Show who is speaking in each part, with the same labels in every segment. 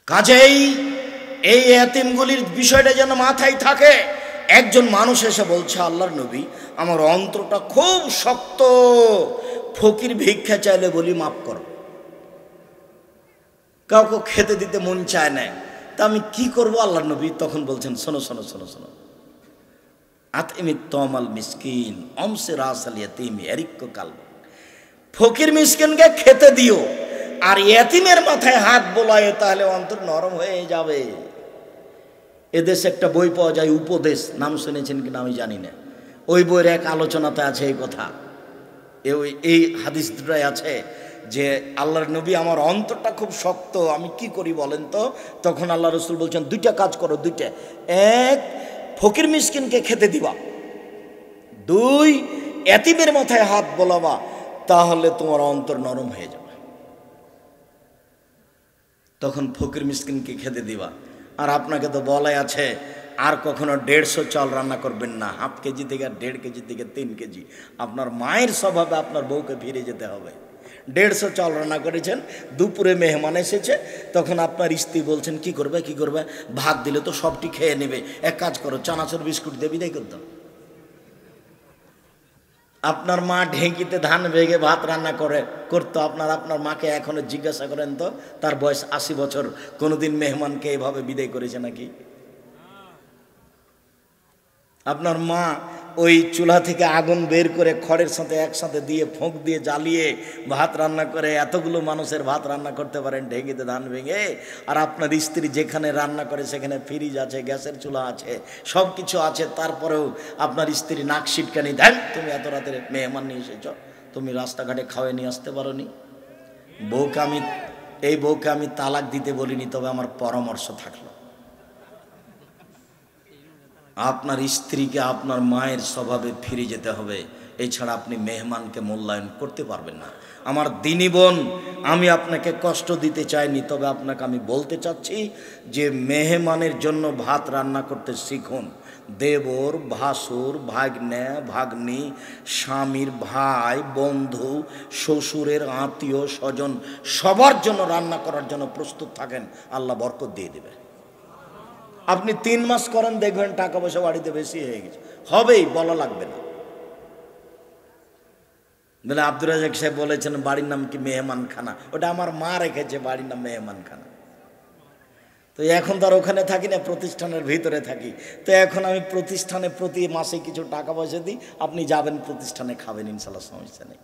Speaker 1: কাজেই এই এতিমগুলির বিষয়টা যেন মাথায় থাকে। একজন মানুষ এসে বলছে, আল্লাহর নবী, আমার অন্তরটা খুব শক্ত, ফকির ভিক্ষা চাইলে বলি মাফ করো, কাউকে খেতে দিতে মন চায় না, তা আমি কি করবো আল্লাহর নবী? তখন বলছেন, শোনো শোনো শোনো শোনো, আতইমি তমাল মিসকিন অমসে রাসাল ইয়াতিমি এরিক্ক কালব, ফকির মিসকিনকে খেতে দিও আর এতিমের মাথায় হাত বোলায়, তাহলে অন্তর নরম হয়ে যাবে। এদেশে একটা বই পাওয়া যায়, উপদেশ, নাম শুনেছেন কিনা আমি জানি না। ওই বইয়ের এক আলোচনাতে আছে এই কথা, এই হাদিস দুটাই আছে যে আল্লাহর নবী, আমার অন্তরটা খুব শক্ত, আমি কি করি বলেন তো? তখন আল্লাহ রসুল বলছেন, দুইটা কাজ করো, দুইটা। এক, ফকির মিসকিনকে খেতে দিবা। দুই, এতিমের মাথায় হাত বোলাবা, তাহলে তোমার অন্তর নরম হয়ে যাবে। তখন ফকির মিসকিনকে খেতে দিবা। আর আপনাকে তো বলাই আছে, আর কখনো 150 চাল রান্না করবেন না, হাফ কেজি থেকে 1.5 কেজি থেকে 3 কেজি। আপনার মায়ের স্বভাবে আপনার বউকে ফিরে যেতে হবে। 150 চাল রান্না করেছেন, দুপুরে মেহমান এসেছে, তখন আপনার স্ত্রী বলছেন, কি করবে কি করবে, ভাত দিলে তো সবটি খেয়ে নেবে, এক কাজ করো, চানাচুর বিস্কুট দিয়ে বিদায় করতাম। আপনার মা ঢেঁকিতে ধান ভেঙে ভাত রান্না করতো। আপনার মাকে এখনো জিজ্ঞাসা করেন তো, তার বয়স 80 বছর, কোনোদিন মেহমানকে এভাবে বিদায় করেছে নাকি? আপনার মা ওই চুলা থেকে আগুন বের করে খড়ের সাথে একসাথে দিয়ে ফোঁক দিয়ে জ্বালিয়ে ভাত রান্না করে, এতগুলো মানুষের ভাত রান্না করতে পারেন ঢেঁকিতে ধান ভেঙে। আর আপনার স্ত্রী যেখানে রান্না করে সেখানে ফ্রিজ আছে, গ্যাসের চুলা আছে, সব কিছু আছে, তারপরেও আপনার স্ত্রী নাক সিটকানি দেন, তুমি এত রাতে মেহমান নিয়ে এসেছ, তুমি রাস্তাঘাটে খাওয়াই নিয়ে আসতে পারো নি? বউকে আমি তালাক দিতে বলিনি, তবে আমার পরামর্শ থাকলো, আপনার স্ত্রীকে আপনার মায়ের স্বভাবে ফিরে যেতে হবে, এছাড়া আপনি মেহমানকে মূল্যায়ন করতে পারবেন না। আমার দিনী বোন, আমি আপনাকে কষ্ট দিতে চাইনি, তবে আপনাকে আমি বলতে চাচ্ছি যে মেহমানের জন্য ভাত রান্না করতে শিখুন। দেবর, ভাসুর, ভাগ্নে, ভাগ্নি, স্বামীর ভাই, বন্ধু, শ্বশুরের আত্মীয় স্বজন, সবার জন্য রান্না করার জন্য প্রস্তুত থাকেন, আল্লাহ বরকত দিয়ে দেবে। আপনি 3 মাস করেন, দেখবেন টাকা পয়সা বাড়িতে বেশি হয়ে গেছে, হবেই, বলা লাগবে না। বলে আব্দুর রাজাক সাহেব বলেছেন বাড়ির নাম কি মেহমানখানা, ওটা আমার মা রেখেছে, বাড়ির নাম মেহমানখানা। তো এখন তো আর ওখানে থাকি না, প্রতিষ্ঠানের ভিতরে থাকি। তো এখন আমি প্রতিষ্ঠানে প্রতি মাসে কিছু টাকা পয়সা দিই, আপনি যাবেন প্রতিষ্ঠানে, খাবেন, ইনশাল্লাহ সমস্যা নেই।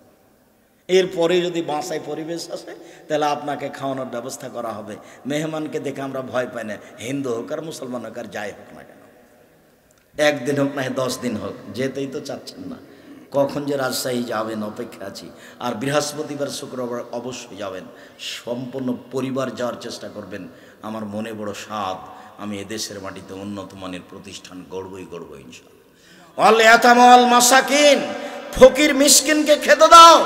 Speaker 1: এরপরে যদি বাসায় পরিবেশ আসে, তাহলে আপনাকে খাওয়ানোর ব্যবস্থা করা হবে। মেহমানকে দেখে আমরা ভয় পাই না, হিন্দু হোক আর মুসলমান হোক আর যাই হোক না কেন, 1 দিন হোক না 10 দিন হোক, যেতেই তো চাচ্ছেন না। কখন যে রাজশাহী যাবেন অপেক্ষা আছি। আর বৃহস্পতিবার শুক্রবার অবশ্যই যাবেন, সম্পূর্ণ পরিবার যাওয়ার চেষ্টা করবেন। আমার মনে বড় সাধ, আমি এদেশের মাটিতে উন্নত মানের প্রতিষ্ঠান গড়বই ইনশাআল্লাহ। ওয়াল ইয়াতাম ওয়াল মাসাকিন, ফকির মিসকিনকে খেতে দাও,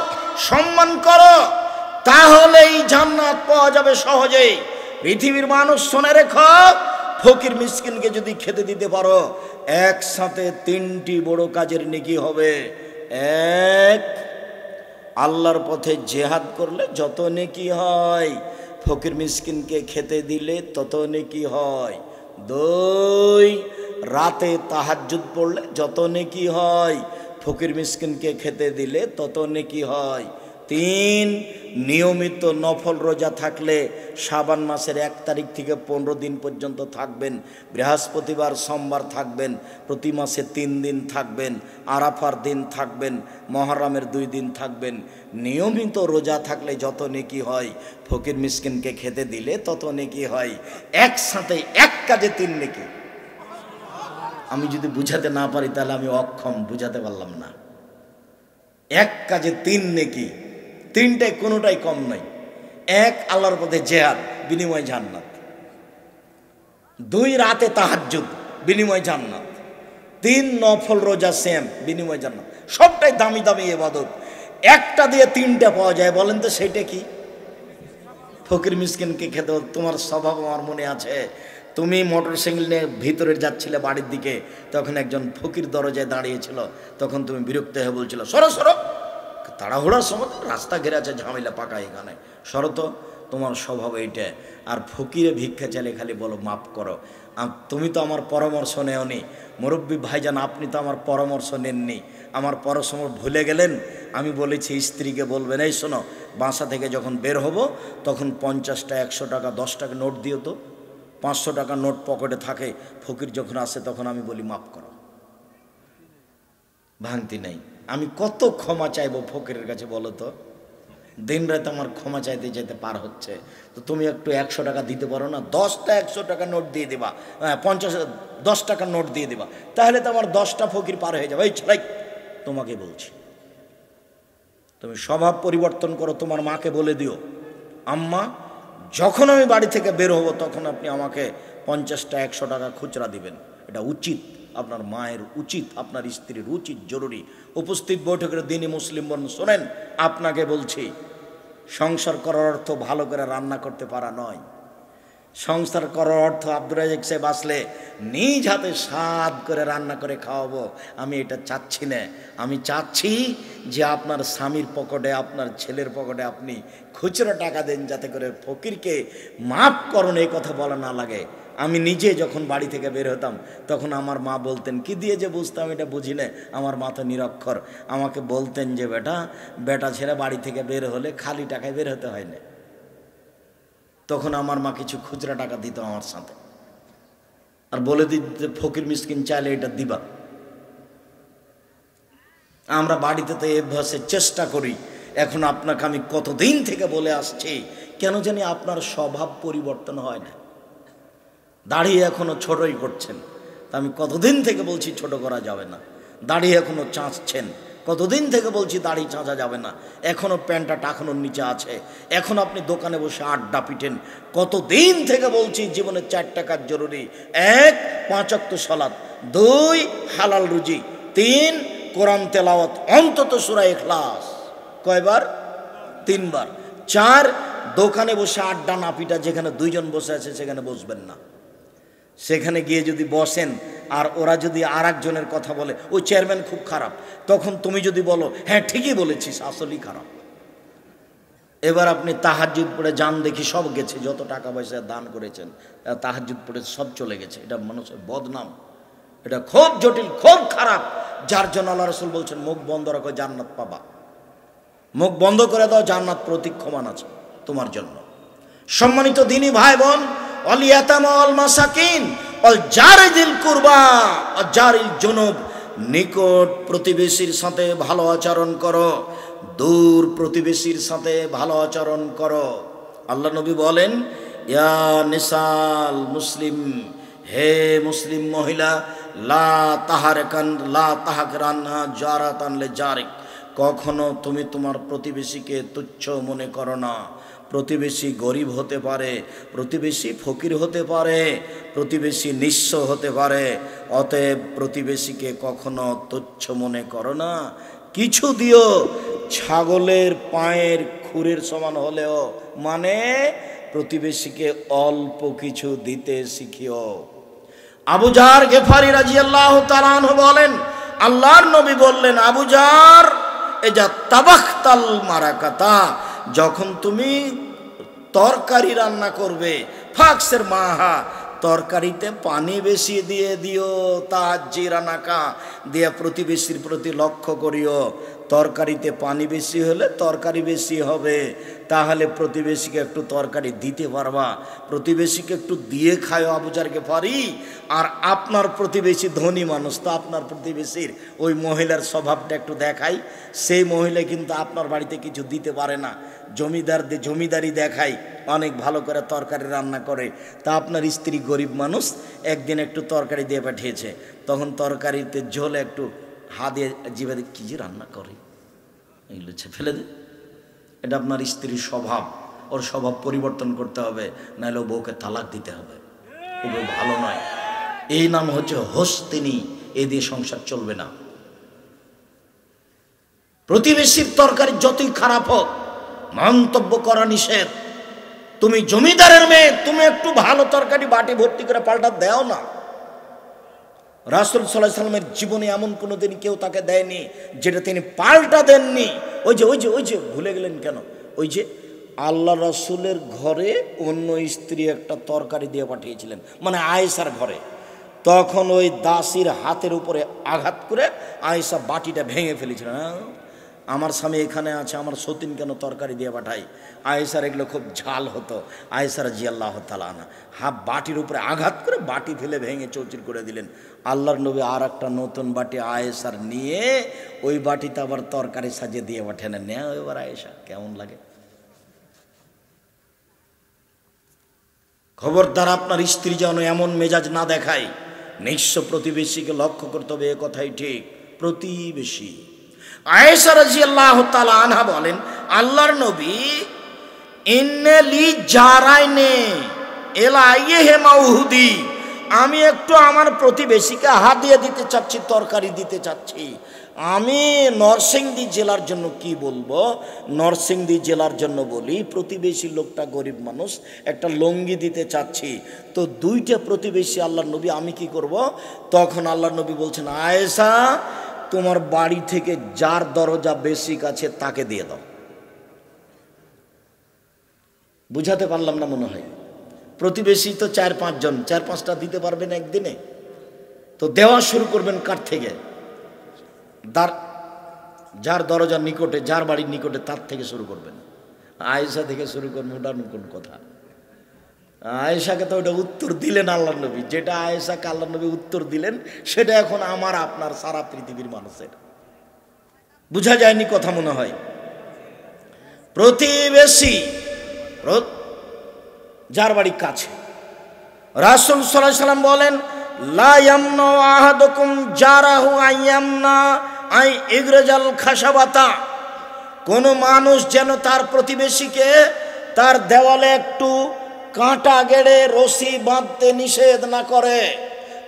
Speaker 1: সম্মান করো, তাহলেই জান্নাত পাওয়া যাবে সহজেই। পৃথিবীর মানুষ শুনে রেখো, ফকির মিসকিনকে যদি খেতে দিতে পারো, একসাথে 3টি বড় কাজের নেকি হবে। 1, আল্লাহর পথে জেহাদ করলে যত নেকি হয়, ফকির মিসকিনকে খেতে দিলে তত নেকি হয়। 2, রাতে তাহাজ্জুদ পড়লে যত নেকি হয়, ফকির মিসকিনকে খেতে দিলে তত নেকি হয়। 3, নিয়মিত নফল রোজা থাকলে শাবান মাসের 1 তারিখ থেকে 15 দিন পর্যন্ত থাকবেন, বৃহস্পতিবার সোমবার থাকবেন, প্রতি মাসে 3 দিন থাকবেন, আরাফার দিন থাকবেন, মহরমের 2 দিন থাকবেন। নিয়মিত রোজা থাকলে যত নেকি হয়, ফকির মিসকিনকে খেতে দিলে তত নেকি হয়। একসাথে এক কাজে 3 নেকি। আমি যদি বুঝাতে না পারি তাহলে আমি অক্ষম, বুঝাতে পারলাম না। 1 কাজে 3 নেকি, 3টায় কোনোটাই কম নয়। 1, আল্লাহর পথে জিহাদ, বিনিময় জান্নাত। 2, রাতে তাহাজ্জুদ, বিনিময় জান্নাত। 3, নফল রোজা সেম, বিনিময় জান্নাত। সবটাই দামি দামি ইবাদত, একটা দিয়ে 3টা পাওয়া যায়। বলেন তো সেইটা কি? ফকির মিসকিনকে খেতে। তোমার স্বভাব আমার মনে আছে, তুমি মোটরসাইকেল নিয়ে ভিতরে যাচ্ছিলে বাড়ির দিকে, তখন একজন ফকির দরজায় দাঁড়িয়েছিল, তখন তুমি বিরক্ত হয়ে বলছিল, সরো সরো, তাড়াহুড়ার সময় রাস্তা ঘেরে আছে, ঝামেলা পাকা, এখানে সরো তো। তোমার স্বভাব এইটা। আর ফকিরে ভিক্ষা চাইলে খালি বলো মাফ করো। তুমি তো আমার পরামর্শ নেওনি মুরব্বী ভাইজান, আপনি তো আমার পরামর্শ নেননি, আমার পরামর্শ ভুলে গেলেন। আমি বলেছি স্ত্রীকে বলবেন, এই শোনো, বাসা থেকে যখন বের হব তখন 50টা 100 টাকা 10 টাকা নোট দিও তো, 500 টাকা নোট পকেটে থাকে, ফকির যখন আসে তখন আমি বলি মাফ করো। ভাঙতি নেই। আমি কত ক্ষমা চাইবো ফকিরের কাছে বলো তো? দিন রাত আমার ক্ষমা চাইতে চাইতে পার হচ্ছে। তো তুমি একটু 100 টাকা দিতে পারো না? 10টা 100 টাকা নোট দিয়ে দিবা, 10 টাকার নোট দিয়ে দিবা, তাহলে তো আমার 10টা ফকির পার হয়ে যাবে। এই ছেলে, তোমাকে বলছি, তুমি স্বভাব পরিবর্তন করো। তোমার মাকে বলে দিও, আম্মা যখন আমি বাড়ি থেকে বের হব তখন আপনি আমাকে 50টা 100 টাকা খুচরা দিবেন। এটা উচিত, আপনার মায়ের উচিত, আপনার স্ত্রীর উচিত, জরুরি। উপস্থিত বৈঠকের দিনই মুসলিম বোন শোনেন, আপনাকে বলছি, সংসার করার অর্থ ভালো করে রান্না করতে পারা নয়। সংসার করার অর্থ আব্দুর রাজ্জাক সাহেব আসলে নিজ হাতে স্বাদ করে রান্না করে খাওয়াবো, আমি এটা চাচ্ছি না। আমি চাচ্ছি যে আপনার স্বামীর পকেটে, আপনার ছেলের পকেটে আপনি খুচরো টাকা দেন, যাতে করে ফকিরকে মাফ করুন এই কথা বলা না লাগে। আমি নিজে যখন বাড়ি থেকে বের হতাম তখন আমার মা বলতেন, কি দিয়ে যে বুঝতাম এটা বুঝি না, আমার মা তো নিরক্ষর, আমাকে বলতেন যে বেটা ছেলে বাড়ি থেকে বের হলে খালি টাকায় বের হতে হয় না। তখন আমার মা কিছু খুচরা টাকা দিত আমার সাথে, আর বলে দিতে ফকির মিসকিন চাইলে এটা দিবা। আমরা বাড়িতে তো এভাবে চেষ্টা করি। এখন আপনাকে আমি কতদিন থেকে বলে আসছি, কেন জানি আপনার স্বভাব পরিবর্তন হয় না। দাড়ি এখনো ছোটই করছেন, তা আমি কতদিন থেকে বলছি ছোট করা যাবে না। দাড়ি এখনো চাঁচছেন, কতদিন থেকে বলছি দাড়ি চাঁচা যাবে না, এখনও প্যান্টটা টাকানোর নিচে আছে। এখন আপনি দোকানে বসে আড্ডা পিটেন, কতদিন থেকে বলছি জীবনে 4 টাকার জরুরি। 1 5 ওয়াক্ত সালাত, 2 হালাল রুজি, 3 কোরআন তেলাওয়াত, অন্তত সূরা ইখলাস। কয়বার? 3 বার। 4 দোকানে বসে আড্ডা না পিটা, যেখানে 2 জন বসে আছে সেখানে বসবেন না। সেখানে গিয়ে যদি বসেন আর ওরা যদি আর একজনের কথা বলে, ওই চেয়ারম্যান খুব খারাপ, তখন তুমি যদি বলো হ্যাঁ ঠিকই বলেছিস, আসলেই খারাপ। এবার আপনি তাহাজ্জুদ পড়ে যান দেখি সব গেছে, যত টাকা পয়সা দান করেছেন তাহাজ্জুদ পড়ে সব চলে গেছে। এটা মানুষের বদনাম, এটা খুব জটিল, খুব খারাপ। যার জন্য আল্লাহ রাসূল বলছেন মুখ বন্ধ রাখো জান্নাত পাবা। মুখ বন্ধ করে দাও, জান্নাত প্রতীক্ষমান আছে তোমার জন্য। সম্মানিত দিনী ভাই বোন, ওয়াল ইয়াতামা ওয়াল মাসাকিন ওয়াল জারিল কুরবা ওয়াল জারিল জুনুব, নিকট প্রতিবেশীর সাথে ভালো আচরণ করো, দূর প্রতিবেশীর সাথে ভালো আচরণ করো। আল্লাহ নবী বলেন, ইয়া নিসাল মুসলিম, হে মুসলিম মহিলা, লা তাহাকরান্না জারাতান লিজারিক, কখনো তুমি তোমার প্রতিবেশীকে তুচ্ছ মনে করো না। প্রতিবেশী গরিব হতে পারে, প্রতিবেশী ফকির হতে পারে, প্রতিবেশী নিঃস্ব হতে পারে, অতএব প্রতিবেশীকে কখনো তুচ্ছ মনে করো না। কিছু দিও, ছাগলের পায়ের খুরের সমান হলেও, মানে প্রতিবেশীকে অল্প কিছু দিতে শিখিও। আবু জার গেফারি রাদিয়াল্লাহু তাআলা আনহু বলেন, আল্লাহর নবী বললেন, আবু জার এজা তাবাখতাল মারাকাতা, যখন তুমি তরকারি রান্না করবে, ফাকসের মাহা, তরকারিতে পানি বেশি দিয়ে দিও, তাজিরানাকা দিয়ে প্রতিবেশীর প্রতি লক্ষ্য করিও। তরকারিতে পানি বেশি হলে তরকারি বেশি হবে, তাহলে প্রতিবেশীকে একটু তরকারি দিতে পারবা, প্রতিবেশীকে একটু দিয়ে খায় আবু জার গেফারি। আর আপনার প্রতিবেশী ধনী মানুষ, তো আপনার প্রতিবেশীর ওই মহিলার স্বভাবটা একটু দেখাই, সেই মহিলা কিন্তু আপনার বাড়িতে কিছু দিতে পারে না, জমিদারি দেখায়, অনেক ভালো করে তরকারি রান্না করে। তা আপনার স্ত্রী গরিব মানুষ, একদিন একটু তরকারি দিয়ে পাঠিয়েছে, তখন তরকারিতে ঝোলে একটু হা দিয়ে জিভে কি যে রান্না করে, এগুলো ফেলে দে। এটা আপনার স্ত্রীর স্বভাব, ওর স্বভাব পরিবর্তন করতে হবে, নাহলে বউকে তালাক দিতে হবে, ও বউ ভালো নয়। এই নাম হচ্ছে হস্তিনী, এ দিয়ে সংসার চলবে না। প্রতিবেশীর তরকারি যতই খারাপ হোক মন্তব্য করা নিষেধ। তুমি জমিদারের মেয়ে, তুমি একটু ভালো তরকারি বাটি ভর্তি করে পাল্টা দাও না। রাসূল সাল্লাল্লাহু আলাইহি সাল্লামের জীবনে এমন কোনোদিন কেউ তাকে দেয়নি যেটা তিনি পাল্টা দেননি। ওই যে ভুলে গেলেন কেন? ওই যে আল্লাহ রসুলের ঘরে অন্য স্ত্রী একটা তরকারি দিয়ে পাঠিয়েছিলেন, মানে আয়েশার ঘরে। তখন ওই দাসীর হাতের উপরে আঘাত করে আয়েশা বাটিটা ভেঙে ফেলেছিলেন। আমার স্বামী এখানে আছে, আমার সতীন কেন তরকারি দিয়ে পাঠাই? আয়েশার এগুলো খুব ঝাল হতো। আয়েশা রাদিয়াল্লাহু তাআলা আনহা বাটির উপরে আঘাত করে বাটি ফেলে ভেঙে চৌচির করে দিলেন। আল্লাহর নবী আর একটা নতুন বাটি আয়েশার নিয়ে ওই বাটিতে আবার তরকারি সাজিয়ে দিয়ে পাঠালেন। নেও এবার আয়েশা, কেমন লাগে? খবরদার আপনার স্ত্রী যেন এমন মেজাজ না দেখায়। নিঃস্ব প্রতিবেশীকে লক্ষ্য করতে হবে, এ কথাই ঠিক। প্রতিবেশী আয়েশা রাদিয়াল্লাহু তাআলা আনহা বলেন, আল্লাহর নবী ইন্নালি জারাইনে এলাইহে মাউহুদি, আমি একটু আমার প্রতিবেশীকে হাদিয়া দিতে চাচ্ছি, তরকারি দিতে চাচ্ছি। আমি নরসিংদী জেলার জন্য কি বলবো, নরসিংদী জেলার জন্য বলি, প্রতিবেশী লোকটা গরিব মানুষ, একটা লঙ্গি দিতে চাচ্ছি। তো দুইটা প্রতিবেশী আল্লাহর নবী, আমি কি করব? তখন আল্লাহর নবী বলছেন, আয়েশা তোমার বাড়ি থেকে যার দরজা বেশি কাছে তাকে দিয়ে দাও। বুঝাতে পারলাম না মনে হয়? প্রতিবেশী তো 4-5 জন, 4-5টা দিতে পারবেন একদিনে? তো দেওয়া শুরু করবেন কার থেকে? যার দরজার নিকটে, যার বাড়ির নিকটে, তার থেকে শুরু করবেন। আয়েশা থেকে শুরু করবেন, ওটা কোন কথা? আয়েশাকে তো ওটা উত্তর দিলেন আল্লাহর নবী, যেটা আয়েশাকে আল্লাহর নবী উত্তর দিলেন সেটা এখন আমার আপনার সারা পৃথিবীর মানুষের। বুঝা যায়নি কথা মনে হয়? প্রতিবেশী যার বাড়ি কাছে, রাসূল সাল্লাল্লাহু আলাইহি সাল্লাম বলেন, লা ইয়ামনা আহাদুকুম জারাহু আইয়ামনা আই ইগরাজাল খাশাবাতা, কোন মানুষ যেন তার প্রতিবেশীকে তার দেওয়ালে একটু কাঁটা গেড়ে রশি বাঁধতে নিষেধ না করে।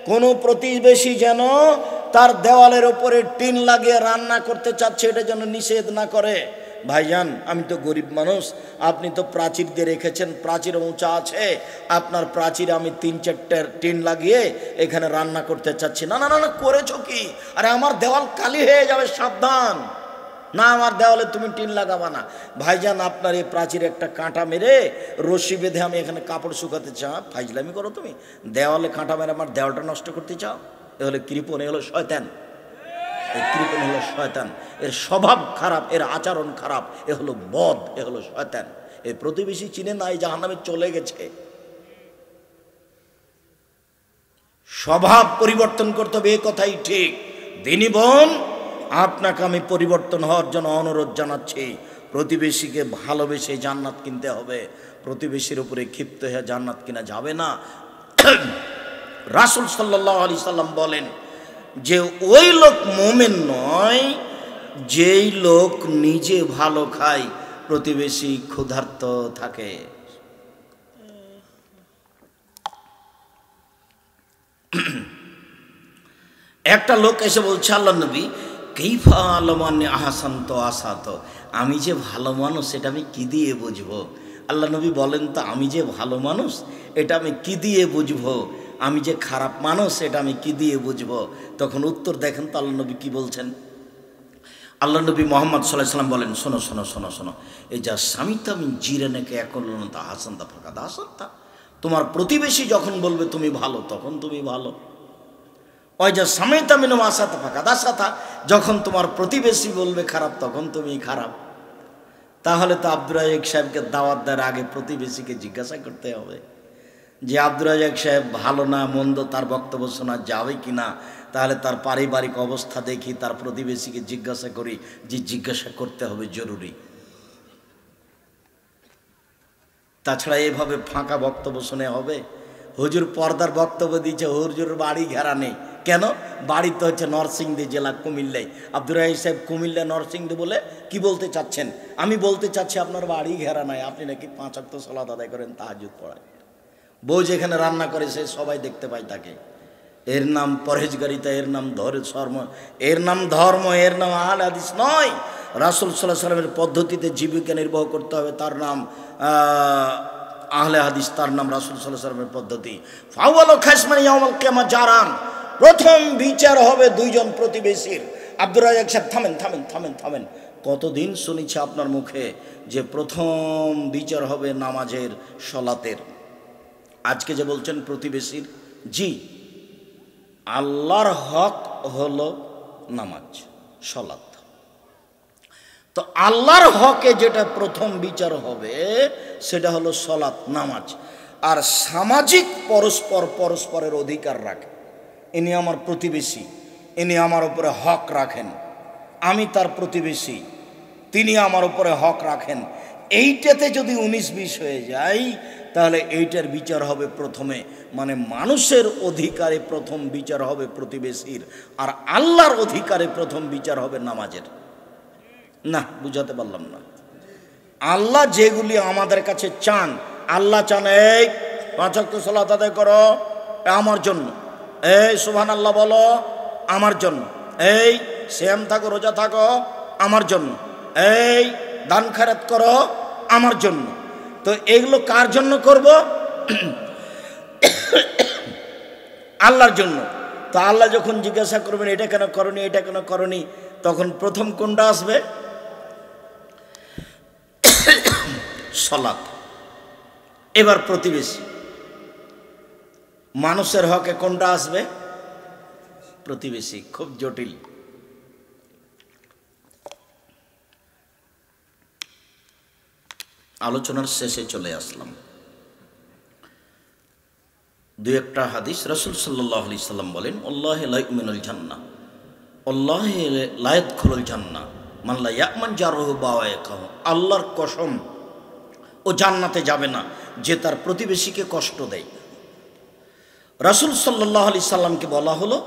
Speaker 1: কোন প্রতিবেশী যেন তার দেওয়ালের উপরে টিন লাগিয়ে রান্না করতে চাচ্ছে, এটা যেন নিষেধ না করে। ভাইজান, আমি তো গরিব মানুষ, আপনি তো প্রাচীর দিয়ে রেখেছেন, প্রাচীর উঁচা আছে, আপনার প্রাচীর আমি 3-4টা টিন লাগিয়ে এখানে রান্না করতে চাচ্ছি। না না না, করেছো কি? আরে আমার দেওয়াল কালি হয়ে যাবে, সাবধান। না, আমার দেওয়ালে তুমি টিন লাগাবা না। ভাইজান, আপনার এই প্রাচীরে একটা কাঁটা মেরে রশি বেঁধে আমি এখানে কাপড় শুকাতে চাও, ফাইজলামি করো তুমি? দেওয়ালে কাঁটা মেরে আমার দেওয়ালটা নষ্ট করতে চাও? এ হলো কৃপণ, এ হলো শয়তান। এই কৃপণ হলো শয়তান, এর স্বভাব খারাপ, এর আচরণ খারাপ, এ হলো বদ, এ হলো শয়তান। এই প্রতিবেশী চিনে নাই, জাহান্নামে চলে গেছে। স্বভাব পরিবর্তন করতে হবে, এ কথাই ঠিক। দিনী বোন, আপনাকে আমি পরিবর্তন হওয়ার জন্য অনুরোধ জানাচ্ছি। প্রতিবেশীকে ভালোবেসে জান্নাত কিনতে হবে, প্রতিবেশীর উপরে ক্ষিপ্ত হয়ে জান্নাত কিনা যাবে না। রাসূল সাল্লাল্লাহু আলাইহি সাল্লাম বলেন যে ওই লোক মুমিন নয় যেই লোক নিজে ভালো খায়, প্রতিবেশী ক্ষুধার্ত থাকে। একটা লোক এসে বলছে, আল্লাহ নবী কাইফা আলমানে আহসান্ত আসাত, আমি যে ভালো মানুষ এটা আমি কি দিয়ে বুঝবো? আল্লাহ নবী বলেন তো, আমি যে ভালো মানুষ এটা আমি কি দিয়ে বুঝবো? আমি যে খারাপ মানুষ এটা আমি কি দিয়ে বুঝবো? তখন উত্তর দেখেন তো আল্লাহ নবী কি বলছেন। আল্লাহ নবী মুহাম্মদ সাল্লাল্লাহু আলাইহি সাল্লাম বলেন, শোনো শোনো শোনো শোনো, এই যা স্বামীটা আমি জিরেনাকে একলনতা হাসান্তা ফাঁকা দাসান্তা, তোমার প্রতিবেশী যখন বলবে তুমি ভালো, তখন তুমি ভালো। ওই যা স্বামীটা মিনো আসাতা ফাঁকা দাসাতা, যখন তোমার প্রতিবেশী বলবে খারাপ, তখন তুমি খারাপ। তাহলে তো আব্দুর রাজ্জাক সাহেবকে দাওয়াত দেওয়ার আগে প্রতিবেশীকে জিজ্ঞাসা করতে হবে যে আব্দুর রাজ্জাক সাহেব ভালো না মন্দ, তার বক্তব্য শোনা যাবে কি না। তাহলে তার পারিবারিক অবস্থা দেখি, তার প্রতিবেশীকে জিজ্ঞাসা করি, যে জিজ্ঞাসা করতে হবে জরুরি। তাছাড়া এভাবে ফাঁকা বক্তব্য শুনে হবে? হুজুর পর্দার বক্তব্য দিচ্ছে, হুজুর বাড়ি ঘেরা নেই কেন? বাড়ি তো হচ্ছে নরসিংদী জেলা, কুমিল্লায়। আব্দুর রাজ্জাক সাহেব কুমিল্লা নরসিংদী বলে কি বলতে চাচ্ছেন? আমি বলতে চাচ্ছি আপনার বাড়ি ঘেরা নাই, আপনি নাকি 5 ওয়াক্ত সালাত আদায় করেন, তাহাজ্জুদ পড়েন। বউ যেখানে রান্না করে সে সবাই দেখতে পায় তাকে। এর নাম পরহেজগারিতা, এর নাম ধর্ম, এর নাম ধর্ম, এর নাম আহলে হাদিস নয়। রাসূল সাল্লাল্লাহু আলাইহি সাল্লামের পদ্ধতিতে জীবিকা নির্বাহ করতে হবে, তার নাম আহলে হাদিস, তার নাম রাসূল সাল্লাল্লাহু আলাইহি সাল্লামের পদ্ধতি। ফাওয়ালু খাসমানি ইয়াউমাল কিয়ামা জারান, প্রথম বিচার হবে 2 জন প্রতিবেশীর। আব্দুর রাজ্জাক সাহেব থামেন থামেন থামেন থামেন, কতদিন শুনেছি আপনার মুখে যে প্রথম বিচার হবে নামাজের, সলাতের। আজকে যে বলছেন প্রতিবেশীর, জি, আল্লাহর হক হলো নামাজ, সলাত। তো আল্লাহর হকে যেটা প্রথম বিচার হবে সেটা হলো সলাত, নামাজ। আর সামাজিক পরস্পরের অধিকার রাখে। ইনি আমার প্রতিবেশী, ইনি আমার উপরে হক রাখেন, আমি তার প্রতিবেশী, তিনি আমার উপরে হক রাখেন। এইটাতে যদি 19-20 হয়ে যায় তাহলে এইটার বিচার হবে প্রথমে, মানে মানুষের অধিকারে প্রথম বিচার হবে প্রতিবেশীর, আর আল্লাহর অধিকারে প্রথম বিচার হবে নামাজের। না, বুঝাতে পারলাম না। আল্লাহ যেগুলি আমাদের কাছে চান, আল্লাহ চান এই 5 ওয়াক্ত সালাত আদায় করো আমার জন্য, এই সুবহানাল্লাহ বলো আমার জন্য, এই সিয়াম থাকো, রোজা থাকো আমার জন্য, এই দান খয়রাত করো আমার জন্য। তো এগুলো কার জন্য করব? আল্লাহর জন্য। তো আল্লাহ যখন জিজ্ঞাসা করবেন এটা কেন করনি, এটা কেন করনি, তখন প্রথম কোনটা আসবে? সালাত। এবার প্রতিবেশী, মানুষের হকে কোনটা আসবে? প্রতিবেশী। খুব জটিল। আলোচনার শেষে চলে আসলাম। 2-1টা হাদিস। রাসূল সাল্লাল্লাহু আলাইহি সাল্লাম বলেন, আল্লাহ লা ইউমিনুল জান্নাহ, আল্লাহ লা ইয়াদখুলুল জান্নাহ মান লা ইয়ামান জারহু বাওয়াইকাহু। আল্লাহর কসম, ও জান্নাতে যাবে না যে তার প্রতিবেশীকে কষ্ট দেয়। রাসূল সাল্লাল্লাহু আলাইহি সাল্লামকে বলা হলো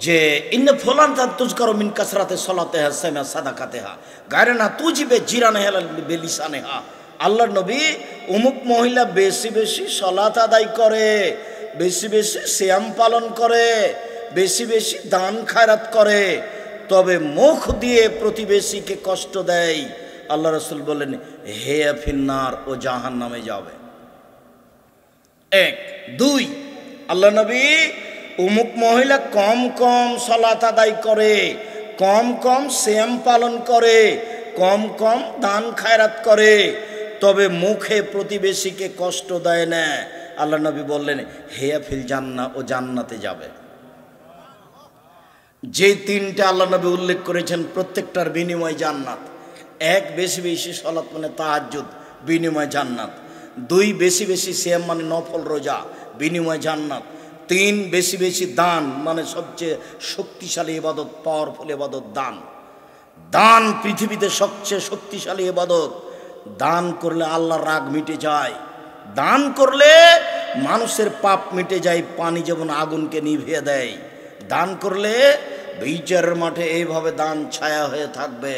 Speaker 1: যে ইন্না ফুলান তুযকারু মিন কাসরাতি সালাতিহা সামা সাদাকাতিহা গায়রা না তুজিবে জিরানাহা বিলিসানিহা। আল্লাহর নবী, অমুক মহিলা বেশি বেশি সালাত আদায় করে, বেশি বেশি সিয়াম পালন করে, বেশি বেশি দান খয়রাত করে, তবে মুখ দিয়ে প্রতিবেশীকে কষ্ট দেয়। আল্লাহ রাসূল বলেন, হে ফিন্নার, ও জাহান্নামে যাবে। 1 2 আল্লাহ নবী, অমুক মহিলা কম কম সালাত আদায় করে, কম কম সিয়াম পালন করে, কম কম দান খয়রাত করে, তবে মুখে প্রতিবেশীকে কষ্ট দেয় না। আল্লাহ নবী বললেন, হে ফিল জান্নাহ, ও জান্নাতে যাবে। যে 3টা আল্লাহ নবী উল্লেখ করেছেন প্রত্যেকটার বিনিময় জান্নাত। 1 বেশি বেশি সালাত মানে তাহাজ্জুদ, বিনিময় জান্নাত। 2 বেশি বেশি সিয়াম মানে নফল রোজা, বিনিময় জান্নাত। 3 বেশি বেশি দান মানে সবচেয়ে শক্তিশালী ইবাদত, পাওয়ারফুল ইবাদত দান। দান পৃথিবীতে সবচেয়ে শক্তিশালী ইবাদত। দান করলে আল্লাহর রাগ মিটে যায়, দান করলে মানুষের পাপ মিটে যায়, পানি যেমন আগুনকে নিভিয়ে দেয়। দান করলে বিচারের মাঠে এইভাবে দান ছায়া হয়ে থাকবে।